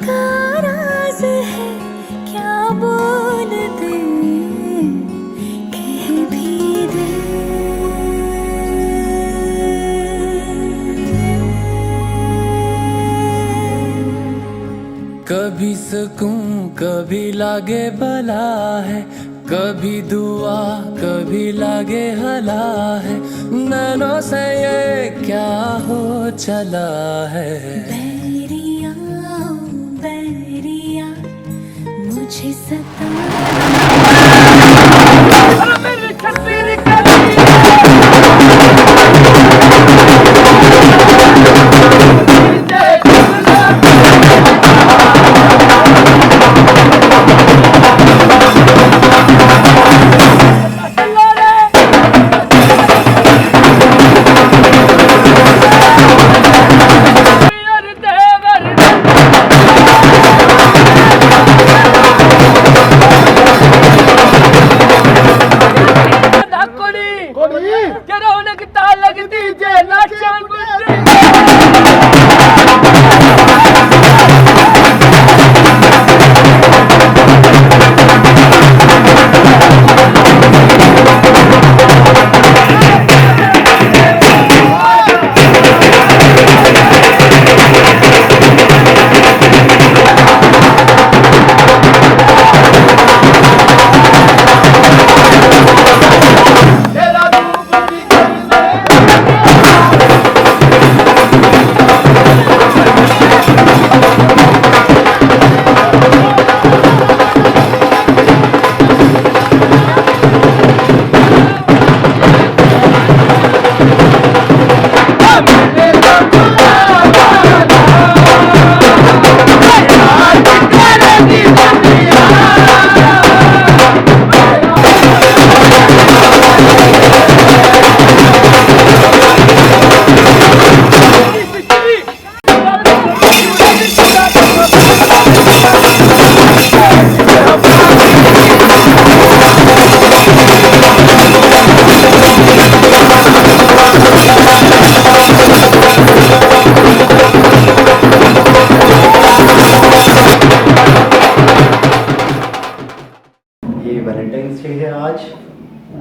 का राज है, क्या बोल दे, कह भी दे। कभी सुकून कभी लागे भला है, कभी दुआ कभी लागे हला है, नैनों से ये क्या हो चला है। बैरिया बैरिया मुझे सता वैलेंटाइंस डे है आज,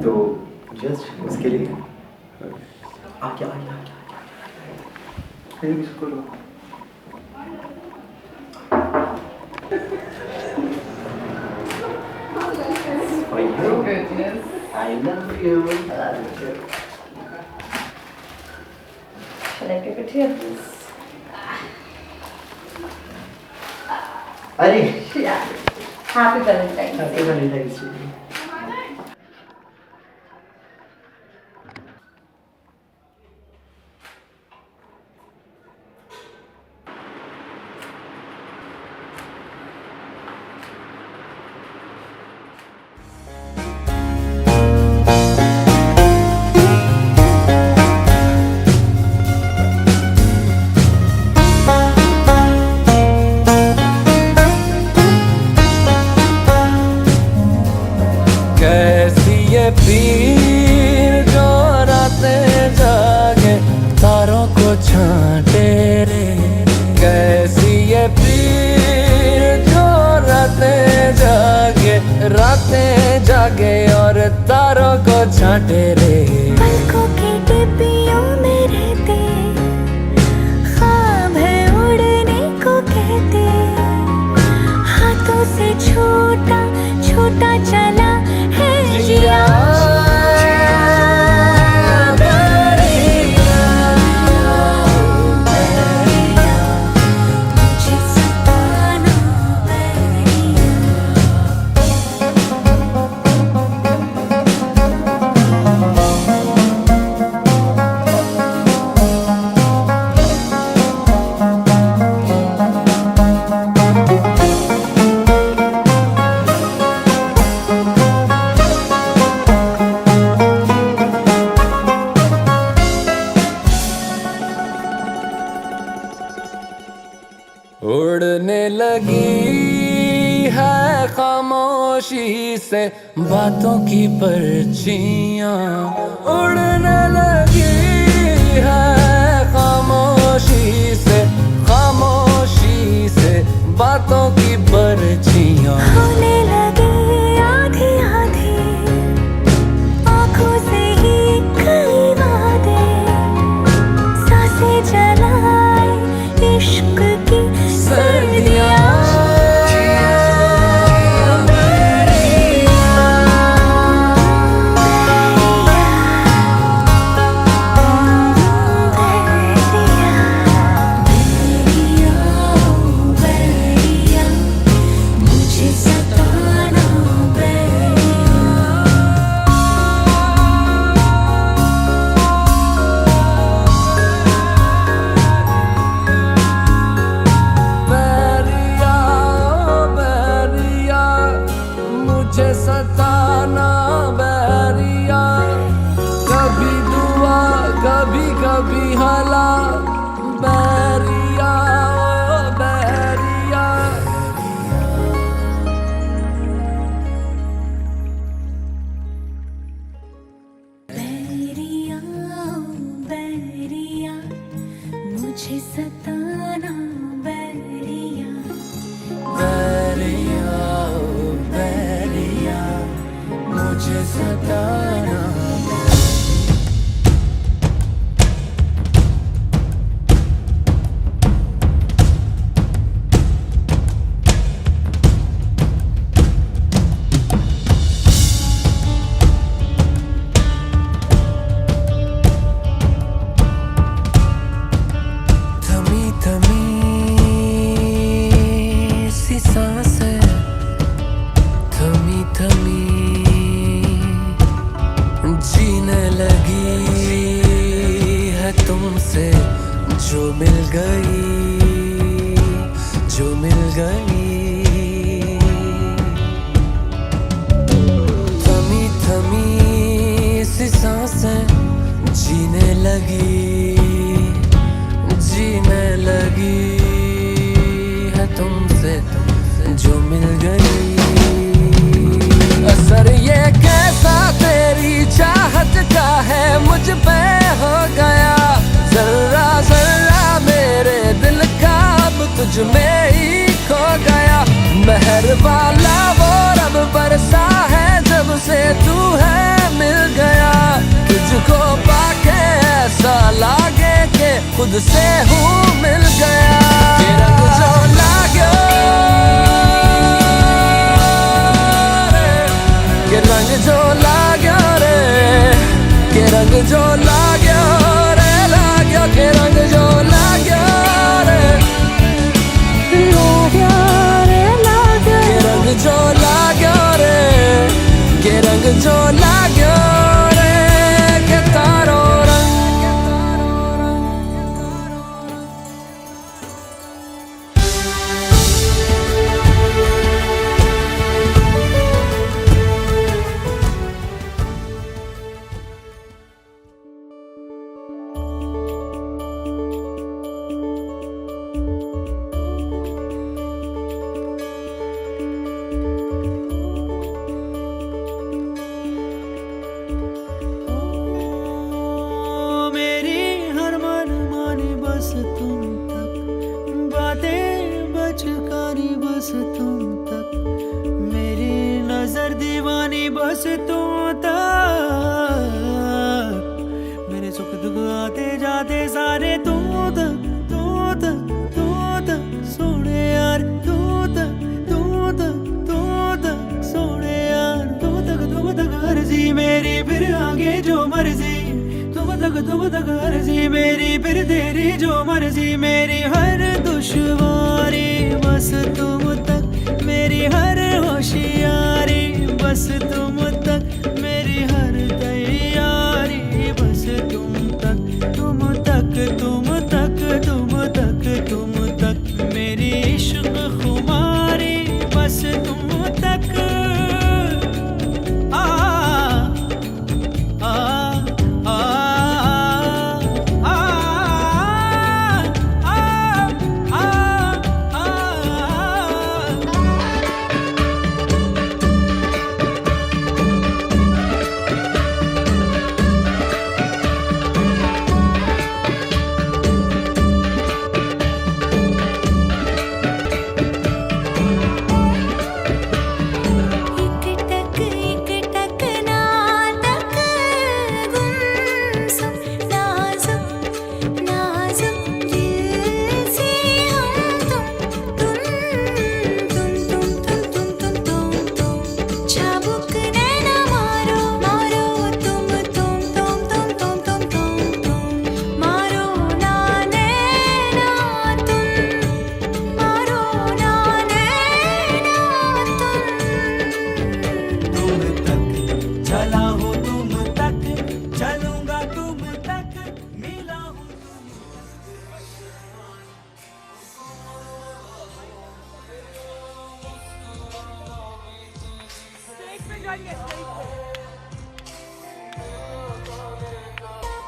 तो जस्ट उसके लिए आके I love you. Shall I give it to you? अरे Yeah. Happy Valentine's Day. Happy Valentine's day. पीर जो रातें जागे तारों को छांटे रे, कैसी ये पीर जो रातें जागे और तारों को छांटे रे। पलकों की टिप्पियों में रहते, ख्वाब है उड़ने को कहते, हाथों से छोटा छोटा चला है जिया। उड़ने लगी है खामोशी से बातों की पर्चियां, उड़ने लगी है खामोशी से बातों की पर्चियां होने लगे आधी आधी आंखों से ही कई वादे सांसें जलाए इश्क की सर्दियां मुझे सताना बैरिया कभी दुआ कभी कभी हला बैरिया बैरिया बैरिया बैरिया मुझे सताना बैरिया बैरिया बैरिया मुझे सताना थमी थमी सी सांसें थमी थमी जीने लगी है तुमसे जो मिल गई जो मिल गई थमी थमी सी सांसें जीने लगी जीने लगी है तुमसे जो मिल गई असर ये कैसा तेरी चाहत का है मुझ पे हो गया जर्रा जर्रा मेरे दिल का अब तुझ में ही खो गया मेहर वाला वो रब बरसा है जब से तू है मिल गया तुझको पाके ऐसा लागे के खुद से हूँ मिल गया तेरा जो लागो के रंग जो लाग्यो रे के रंग जो लाग्यो रे लाग्यो के रंग जो लाग्यो रे लाग्यो रे लाग्यो के रंग जो लाग्यो रे के रंग जो लाग्यो रे के तारो रंग बस तुम तक मेरी नजर दीवानी बस तुम तक मेरे सुख दुख आते जाते सारे तुम तक सोने यार तुम तक सोने यार तुम तक अर्जी मेरी फिर आगे जो मर्जी तुम तक अर्जी मेरी फिर तेरी जो मर्जी मेरी हर दुश्वारी बस तुम तक मेरी हर होशियारी बस तुम तक मेरी हर तैयारी बस तुम तक मेरी इश्क खुमारी बस तुम तक आ आ आ आ आ आ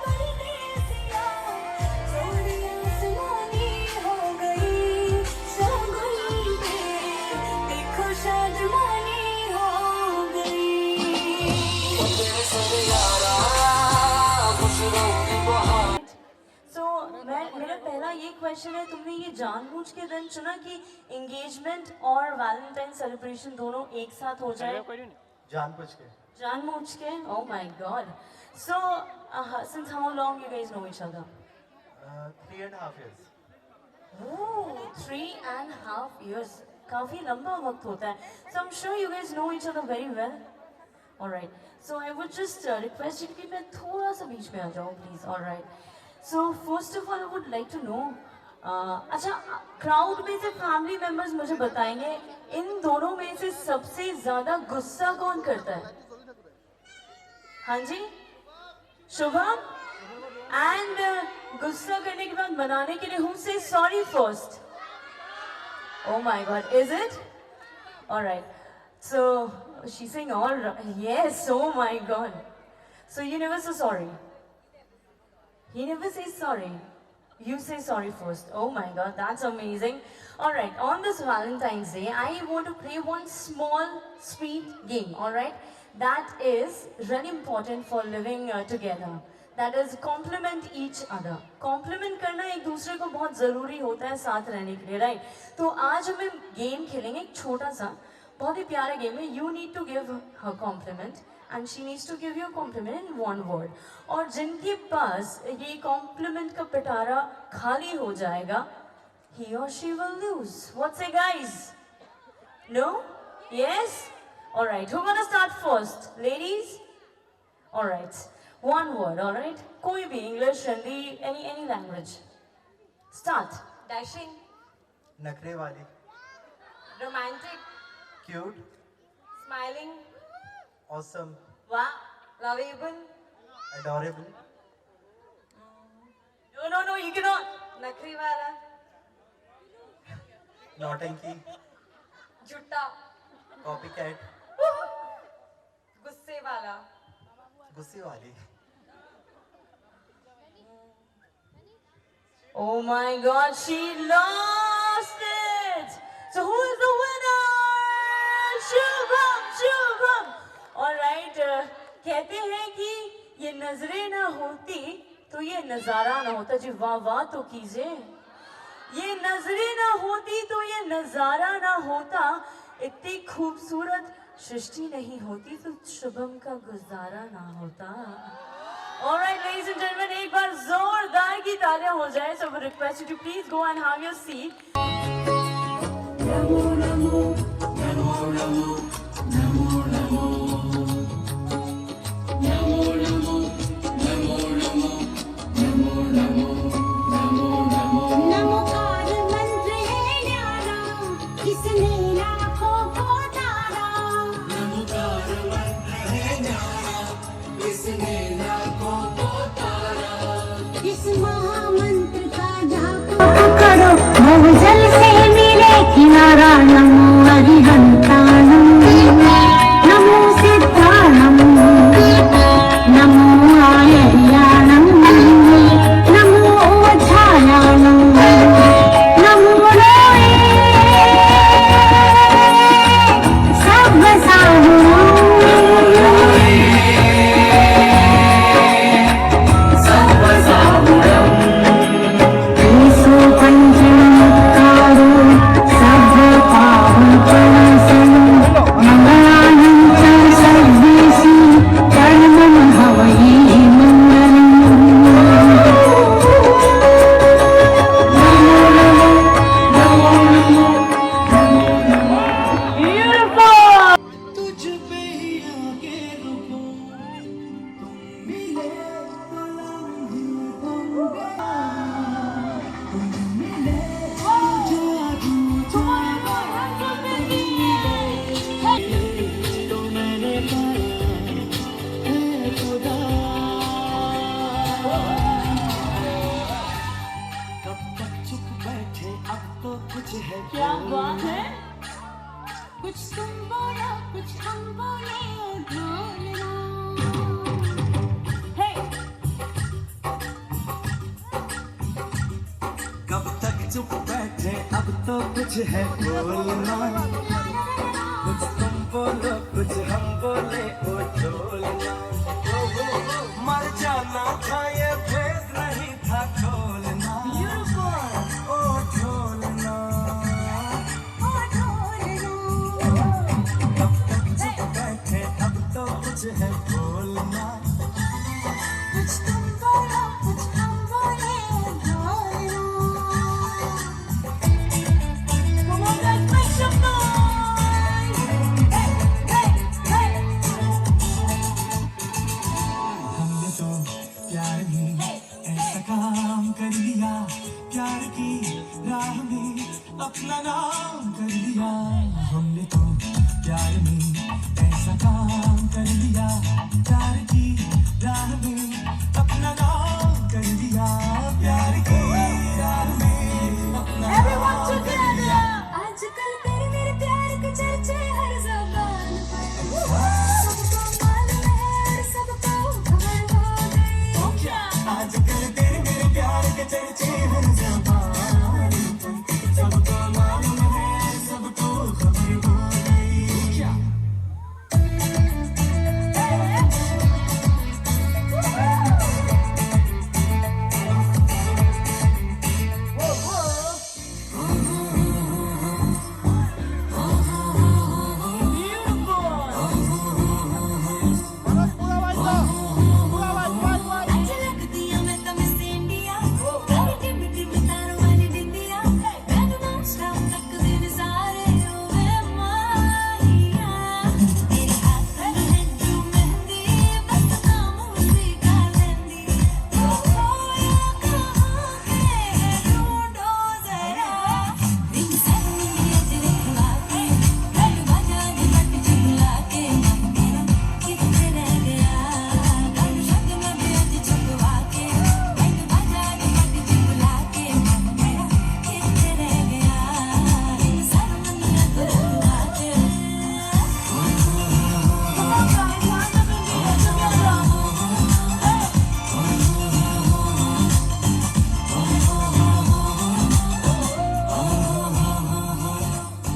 परदेसिया थोड़ी आसमानी हो गई शगुन पे देखो शादमानी हो गई। सो मेरा पहला ये क्वेश्चन है, तुमने ये जानबूझ के दिन चुना कि एंगेजमेंट और वैलेंटाइन सेलिब्रेशन दोनों एक साथ हो जाए? जानबूझ के। जानबूझ के? Oh my god. So since how long you guys know each other? 3.5 years. Oh 3.5 years, काफी लंबा वक्त होता है। So I am sure you guys know each other very well. Alright, so I would just request you कि मैं थोड़ा सा बीच में आ जाऊँ please. Alright, so first of all I would like to know, अच्छा क्राउड में से फैमिली मेंबर्स मुझे बताएंगे इन दोनों में से सबसे ज्यादा गुस्सा कौन करता है? हाँ जी, शुभम। एंड गुस्सा करने के बाद मनाने के लिए हूँ से sorry first? Oh my God, is it? All right. So she's saying all right. Yes. Oh my God. So you never say sorry. He never says sorry. You say sorry first. Oh my God, that's amazing. All right. On this Valentine's Day, I want to play one small, sweet game. All right. That is really important for living together. That is compliment each other. Compliment करना एक दूसरे को बहुत जरूरी होता है साथ रहने के लिए, राइट? तो आज हम गेम खेलेंगे, एक छोटा सा बहुत ही प्यारा गेम है। You need to give her compliment and she needs to give you a compliment in one word. और जिनके पास ये compliment का पिटारा खाली हो जाएगा, he or she will lose. What say guys? No? Yes? All right. Who gonna start first? Ladies? All right. One word, all right? कोई भी, English, Hindi, any language. Start. Dashing, नखरे वाली. romantic, Cute. smiling, Awesome. Wow. lovable, Adorable. No, you cannot. नखरी वाला, Naughty. झूठा, Copycat. गुस्से वाला, गुस्से वाली. Oh my God, she lost it. So who is the winner? Shubham. All right. कहते हैं कि ये नजरें ना होती तो ये नजारा ना होता। जी वाह वाह तो कीजिए। ये नजरें ना होती तो ये नजारा ना होता, इतनी खूबसूरत सृष्टि नहीं होती तो शुभम का गुजारा ना होता। Alright, ladies and gentlemen, एक बार जोरदार की तालियां हो जाए। So we request you to please go and have your seat. Namo Namo Namo Namo Namo Namo Namo Namo Namo Namo Namo Namo Namo Namo. Namokar मंत्र है न्यारा, इसने लाखों को तारा। नमोकार मंत्र है न्यारा, इसने लाखों को तारा। इस महामंत्र का जाप करो, भवजल से मिले किनारा। नमो अरिहंताणं, नमो सिद्धाणं, नमो आयर्याणं, नमो ओझायाणं, नमो लोये सर्वसाहुणं। ईशो पंचमुत्तारो सर्वपावनप्रणाशनं, मंगलानं च सर्वेषु कर्मणि भवये मङ्गलम्। नमो नमो नमो नमो नमो नमो। Beautiful. तुझ पे ही आके रुकूं, तुम मिले तो लम्हे तुम मिले तो जादू था, तो मैंने पाया है खुदा। कब तक चुप बैठे, अब तो कुछ है क्या बात है? कुछ तुम बोलो कुछ हम बोले, कुछ है बोलना, कुछ तुम बोलो कुछ हम बोले, ओ ढोलना मर जाना था ये भेद नहीं था खोलना, ओ ढोलना अब तक चुप बैठे अब तो कुछ है बोलना, कुछ तुम बोलो कुछ हम बोले ढोलना। Come on guys, make some noise! Hey, hey, hey! हमने तो प्यार में ऐसा काम कर लिया, प्यार की राह में अपना नाम कर लिया, हमने तो प्यार में ऐसा काम कर लिया, प्यार की राह में अपना नाम कर लिया, प्यार की राह में अपना Everyone together! आजकल तेरे मेरे प्यार के चर्चे हर ज़बान पर, सबको मालूम है और सबको खबर हो गई। आजकल तेरे मेरे प्यार के चर्चे हर ज़बान पर, सबको मालूम है सबको खबर हो गई। अच्छा लगती है मैं तो मिस इंडिया, तेरी टिम टिम तारों वाली बिंदिया, मैं तो नॉन स्टॉप तक दिन सारे हुए माहिया, तेरे हाथ में है जो मेहंदी, बस नाम उसी का लेंदी, तू खोया कहाँ के है ढूंढो जरा, दिन सन्नी अजरे खुआ के, गल बजा दी मट चुला के, मेरा कितने रह गया, गल शक में भी अज छुपवा के, गल बजा दी मट चुला के, मेरा कितने रह गया, दिन सन्नी अजरे खुआ के। Come on guys, hands up in the air together! Hey!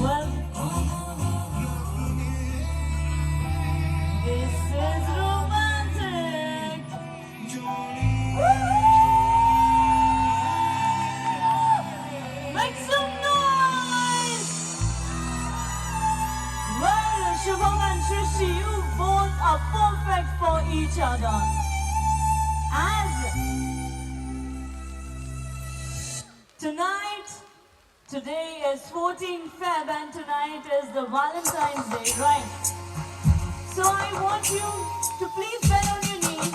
Well, this is romantic! Make some noise! Well, Shubham and Shishi, you both are perfect for each other. As tonight, today is 14 Feb and tonight is the Valentine's Day, right? So I want you to please bend on your knees.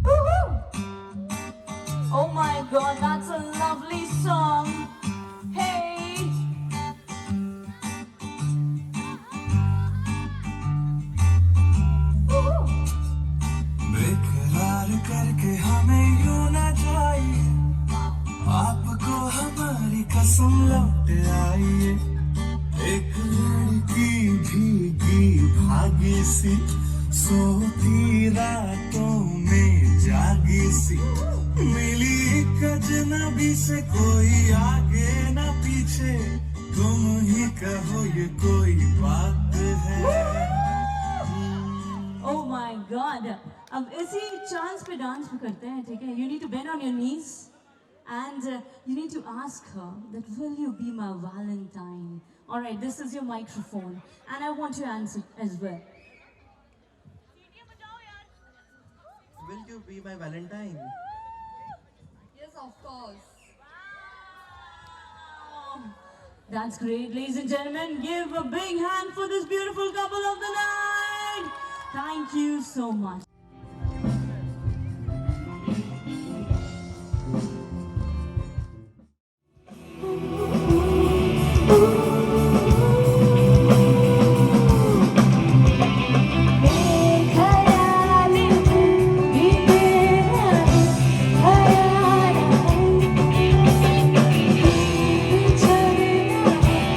Woo-hoo! Oh my god, that's a lovely song. Hey! Woo-hoo! बेकरार करके हमें यूं न जाइए, आपको हमारी कसम लौट आइए, एक लड़की भीगी भागी सी, सोती रातों में जागी सी, मिली एक अजनबी से कोई आगे न पीछे, तुम ही कहो ये कोई बात है। Oh my god! अब इसी चांस पे डांस भी करते हैं, ठीक है? You need to bend on your knees and you need to ask her that will you be my Valentine? All right, this is your microphone and I want you to answer as well. Will you be my Valentine? Yes, of course. That's great, ladies and gentlemen. Give a big hand for this beautiful couple of the night. Thank you so much. ख्याल भी तेरा ख्याल छोड़ना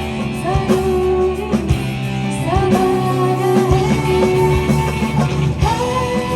जरूरी सवाल है।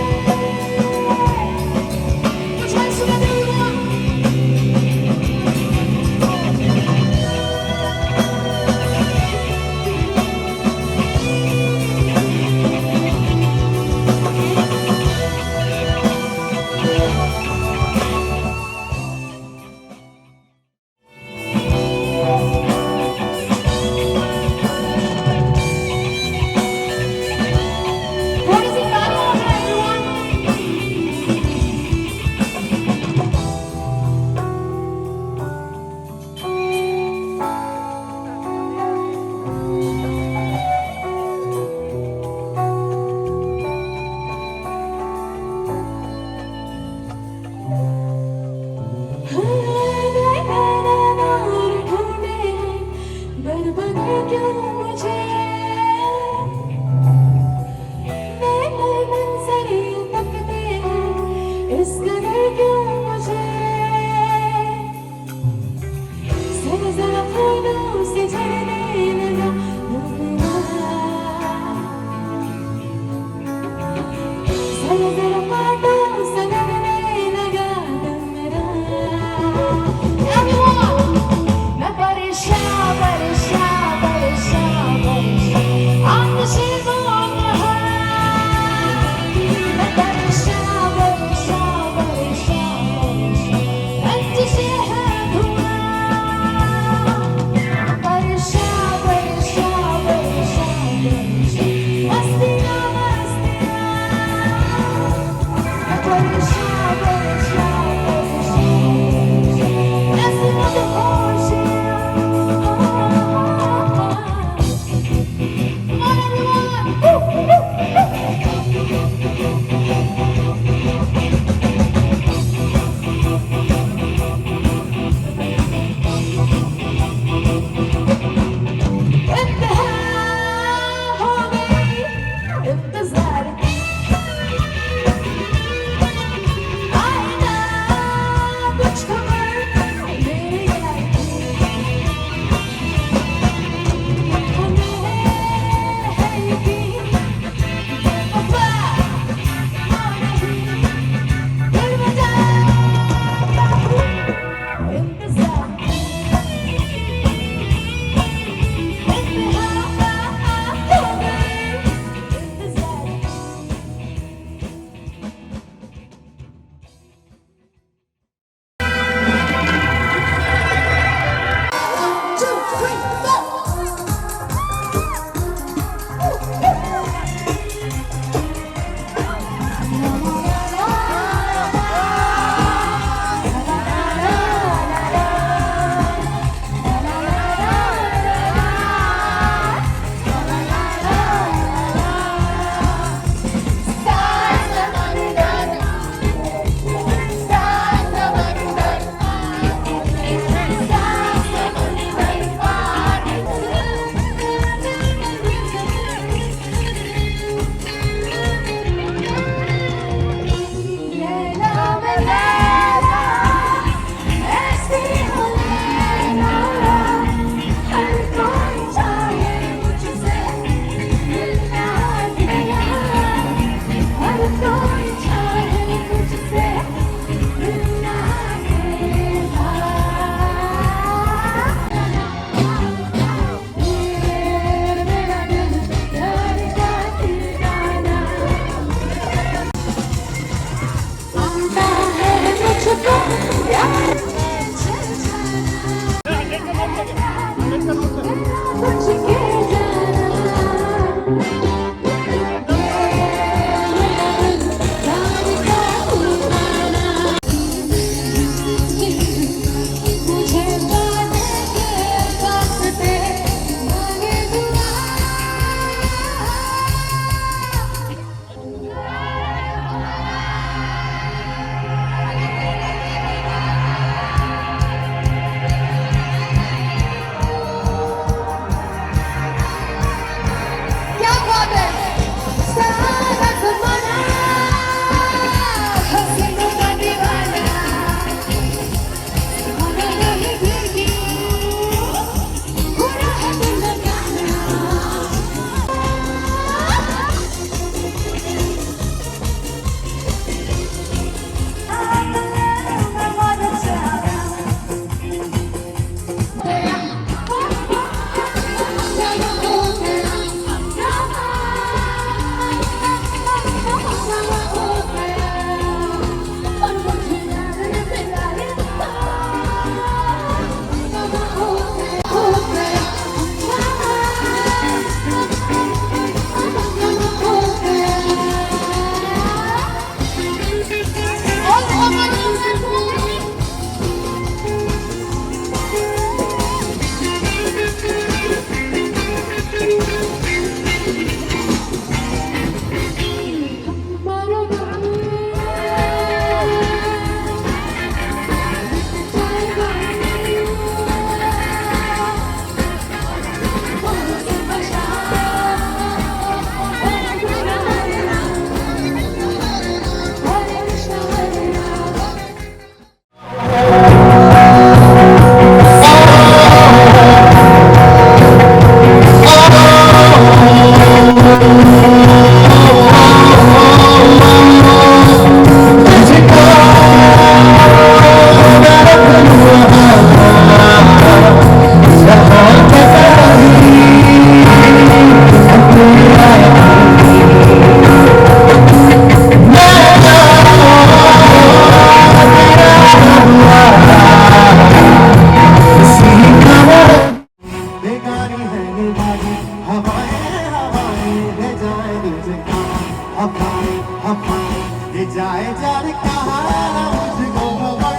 दीवानी है दीवानी हवाएं हवाएं ले जाए तुझे कहाँ हवाएं ले जाए जाने कहाँ मुझको खबर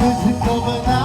तुझको बता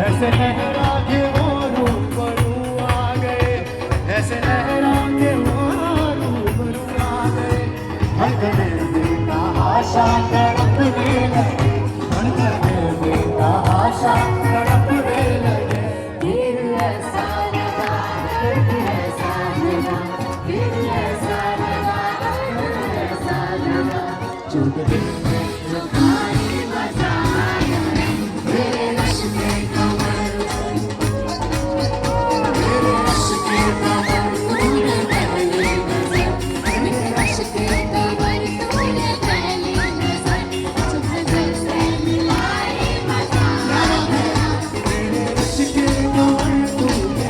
ऐसे लहरा के वो रूबरू आ गए, ऐसे लहरा के वो रूबरू आ गए। धड़कने में आशा तड़पने लगे, धड़कने में आशा तड़पने लगे। दिल ऐसा लगा, दिल ऐसा लगा, दिल ऐसा लगा, दिल ऐसा लगा। चुप दिल में तुम्हारी बजाया मेरे नश के कमर, मेरे नश के कमर तूने पहली नजर, मेरे नश के कमर तूने पहली नजर, चुप दिल से मिलाई मजा। मेरे रश के कमर तूने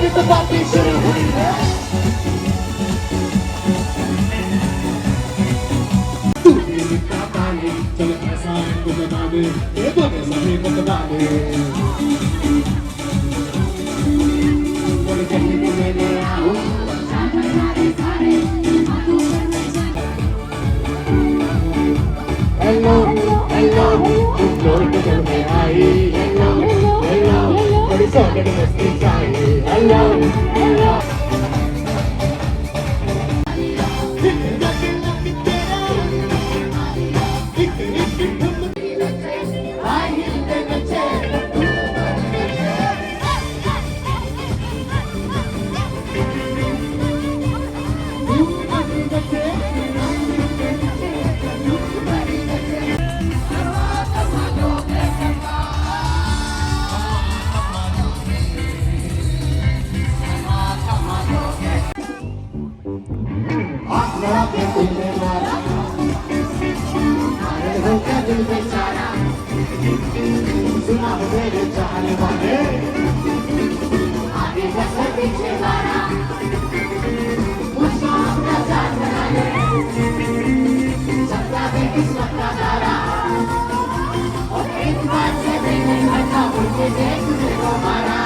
की तो पार्टी शुरू हुई है तू भी का पानी चल ऐसा इनको बना दे ये तो सभी को बता दे बोले जल्दी को लेने आओ हेलो हेलो तुम लोग के घर में आई हेलो हेलो बड़ी सौगंध मस्ती चाहिए हेलो हेलो सुना मेरे चाहने वाले आगे जैसे पीछे वाला मुझको अपना साथ बना ले सबका भी किस्मत का तारा और एक बार से भी नहीं हटता मुझे देख तुझे को मारा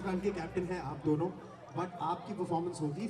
राजस्थान के कैप्टन हैं आप दोनों, बट आपकी परफॉर्मेंस होगी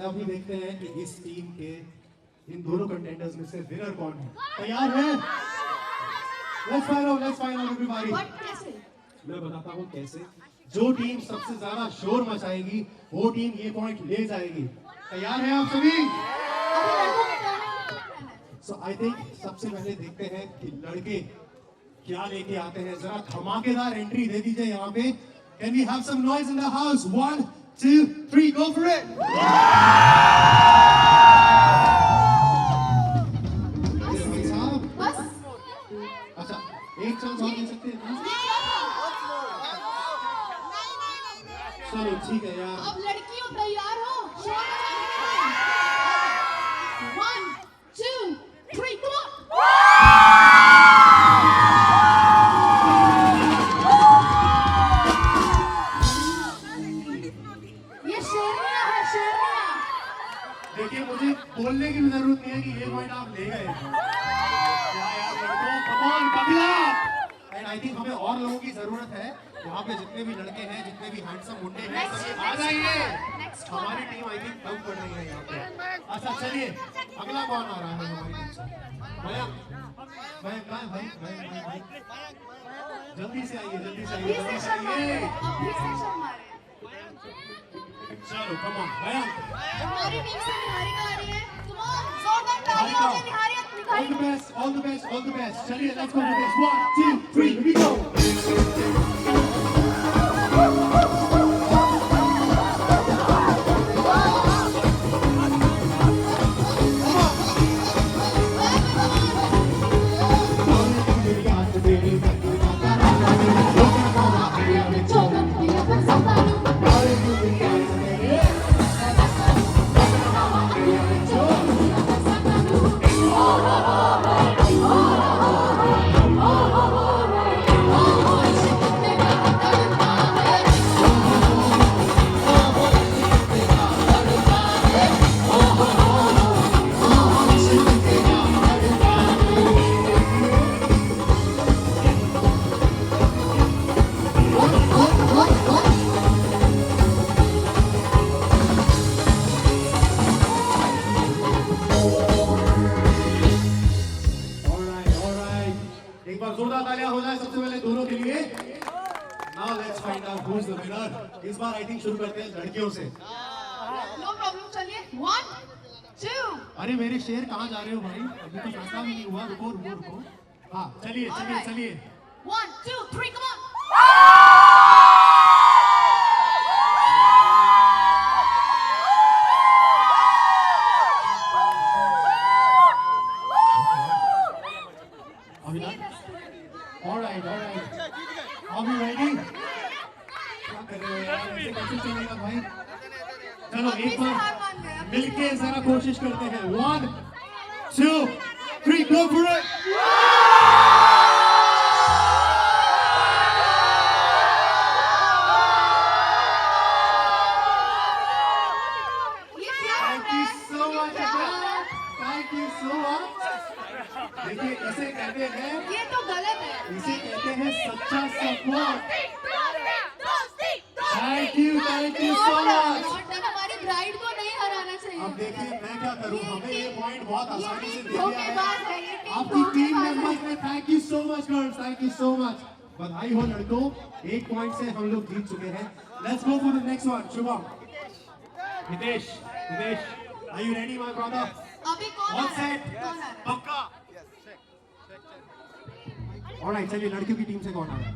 अभी देखते हैं कि इस टीम के इन दोनों कंटेंडर्स में से विनर कौन है। तैयार है? Let's find out everybody. मैं बताता हूँ कैसे। जो टीम सबसे ज्यादा शोर मचाएगी वो टीम ये पॉइंट ले जाएगी। तैयार है आप सभी? So I think सबसे पहले देखते हैं कि लड़के क्या लेके आते हैं। जरा धमाकेदार एंट्री दे दीजिए यहाँ पे। Can we have some noise in the house? 1, 2, 3, go for it! अच्छा, एक चांस और दे सकते हैं ना? चलो ठीक है यार। अब लड़कियों तैयार हो? 1, 2, 3, come on! देखिए मुझे बोलने की भी जरूरत नहीं है कि ये पॉइंट आप ले गए। क्या यार लड़कों, कम ऑन पगला। एंड आई थिंक हमें और लोगों की जरूरत है। यहाँ पे जितने भी लड़के हैं, जितने भी हैंडसम मुंडे हैं, सभी आ जाइए। हमारी टीम आई थिंक कम पड़ रही है यहाँ पे। अच्छा चलिए, अगला कौन आ रहा है हमारी टीम से? भैया, भाई जल्दी से आइए, जल्दी से आइए। चलो कम ऑन भैया। हमारी टीम से निहारिका आ रही है। कम ऑन, जोरदार तालियां से Niharika. All the best, all the best, all the best. चलिए, let's go for this. 1, 2, 3, here we go. जोरदार तालियां हो जाए सबसे पहले दोनों के लिए। Now let's find out who's the winner. इस बार आई थिंक शुरू करते हैं लड़कियों से। नो प्रॉब्लम, चलिए 1, 2। अरे मेरे शेर कहाँ जा रहे हो भाई? अभी तो फैसला भी नहीं हुआ। रुको रुको रुको। हाँ चलिए चलिए चलिए। 1, 2, 3, come on! All right. Are we ready? क्या कर रहे हो यार? ऐसे कैसे चलेगा भाई? चलो एक बार मिलके जरा कोशिश करते हैं 1 2 3 go for it ये क्या हो Thank रहा you है? so much क्या? Thank you so much देखिए इसे कहते हैं ये तो गलत है। इसे कहते हैं सच्चा support thank you so much और तब हमारी ब्राइड को नहीं हराना चाहिए। अब देखिए मैं क्या करूं हमें ये पॉइंट बहुत आसानी से दे दिया धोखेबाज है है, ये टीम आपकी टीम धोखेबाज है। मेंबर्स ने thank you so much girls thank you so much बधाई हो लड़कों एक पॉइंट से हम लोग जीत चुके हैं let's go for the next one Shubham Hitesh are you ready my brother अभी कौन ऑल आ रहा है? सेट कौन आ रहा है? पक्का ऑलराइट चलिए लड़कियों की टीम से कौन आ रहा है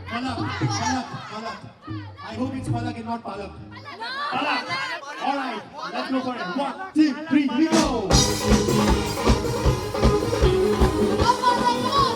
Palak. I hope it's Palak and not Palak. Palak. All right, let's go for it. 1, 2, 3, we go. Come on, come on.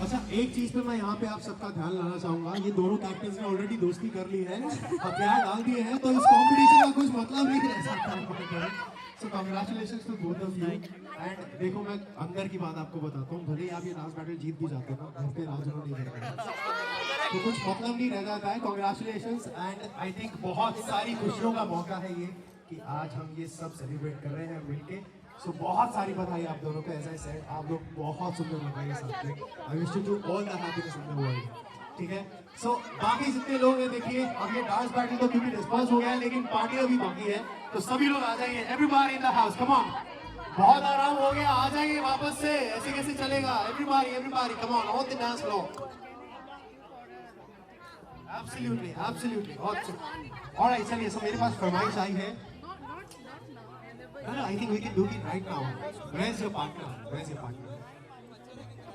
अच्छा एक चीज पे मैं यहाँ पे आप सबका ध्यान लाना चाहूंगा ये दोनों कैप्टन ने ऑलरेडी दोस्ती कर ली है हथियार डाल दिए हैं तो इस कंपटीशन का कुछ मतलब नहीं रह सकता so congratulations to both of you and देखो मैं अंदर की बात आपको बताता हूँ भले ही आप ये डांस बैटल जीत भी जाते हो घर पे राजू नहीं करते तो कुछ मतलब नहीं रह जाता है कांग्रेचुलेशंस एंड आई थिंक बहुत सारी खुशियों का मौका है ये कि आज हम ये सब सेलिब्रेट कर रहे हैं मिलके सो बहुत सारी बधाई आप दोनों को एज आई सेड आप लोग बहुत सुंदर लग रहे हैं साथ में I wish you all the happiness in the world ठीक है सो बाकी जितने लोग हैं देखिए अब ये डांस बैटल तो क्योंकि रिस्पॉन्स हो गया है लेकिन पार्टी अभी बाकी है तो सभी लोग आ जाइए everybody in the house come on बहुत आराम हो गया आ जाइए वापस से ऐसे कैसे चलेगा everybody come on on the dance floor absolutely alright चलिए सो मेरे पास फरमाइश आई है No, I think we can do it right now. Where's your partner?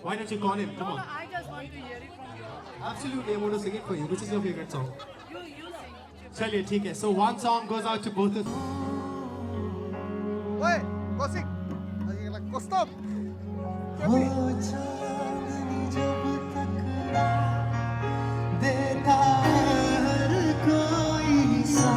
Why don't you call him? Come on. I just want to hear it from you. Absolutely, I'm going to sing it for you. Which is your favorite song? You sing. चलिए ठीक है. So one song goes out to both of you. Oi, go sing. Go stop. देता हर कोई सा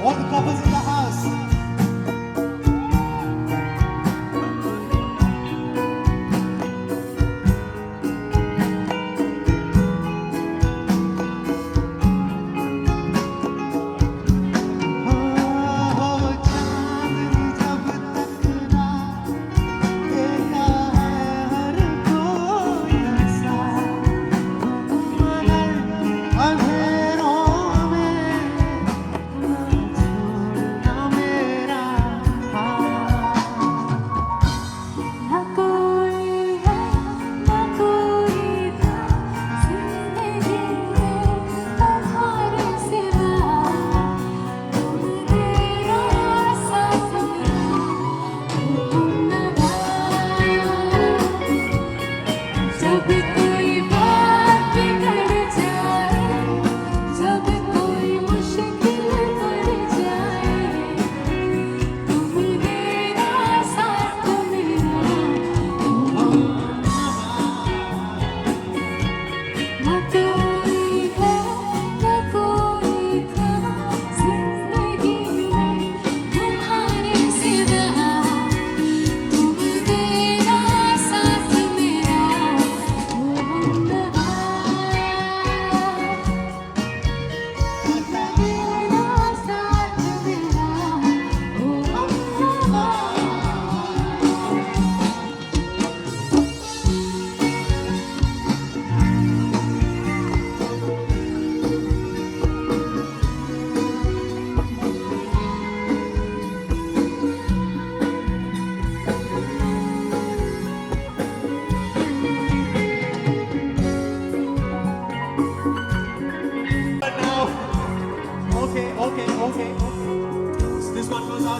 All the couples in the house.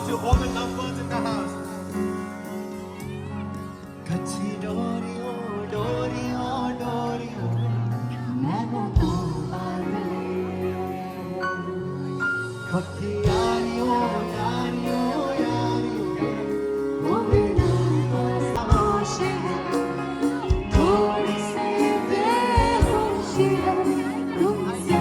out to all the lovebirds in the house. Kachi dori o dori o dori o. Kachi yari o yari o yari o. थोड़ी सी बेहोशी है तुमसे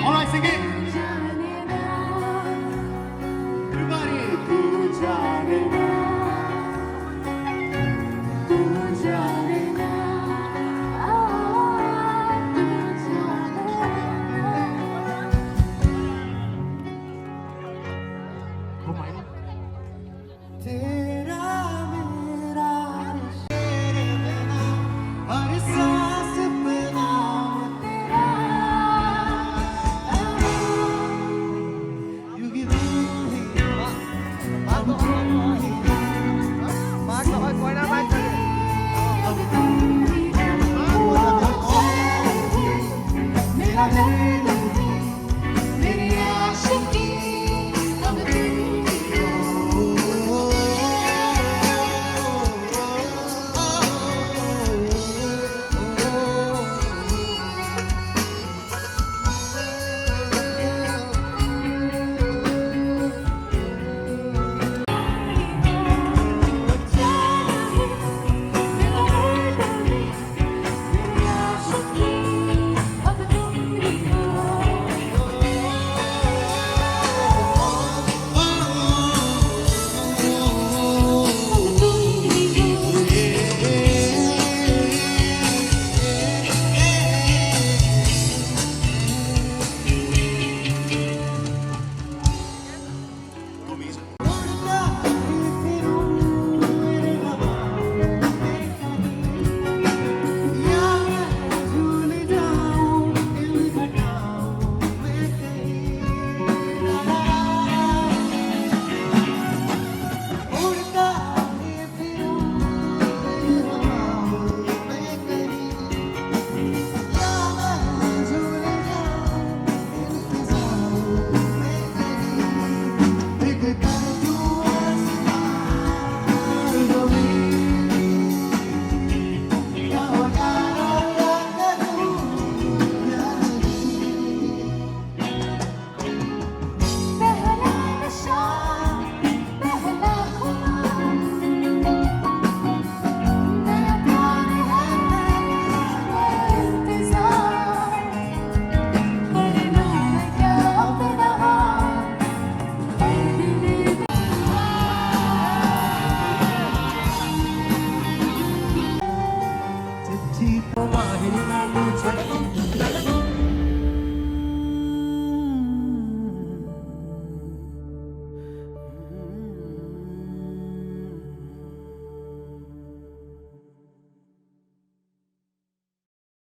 All right, sing it. Everybody. Oh my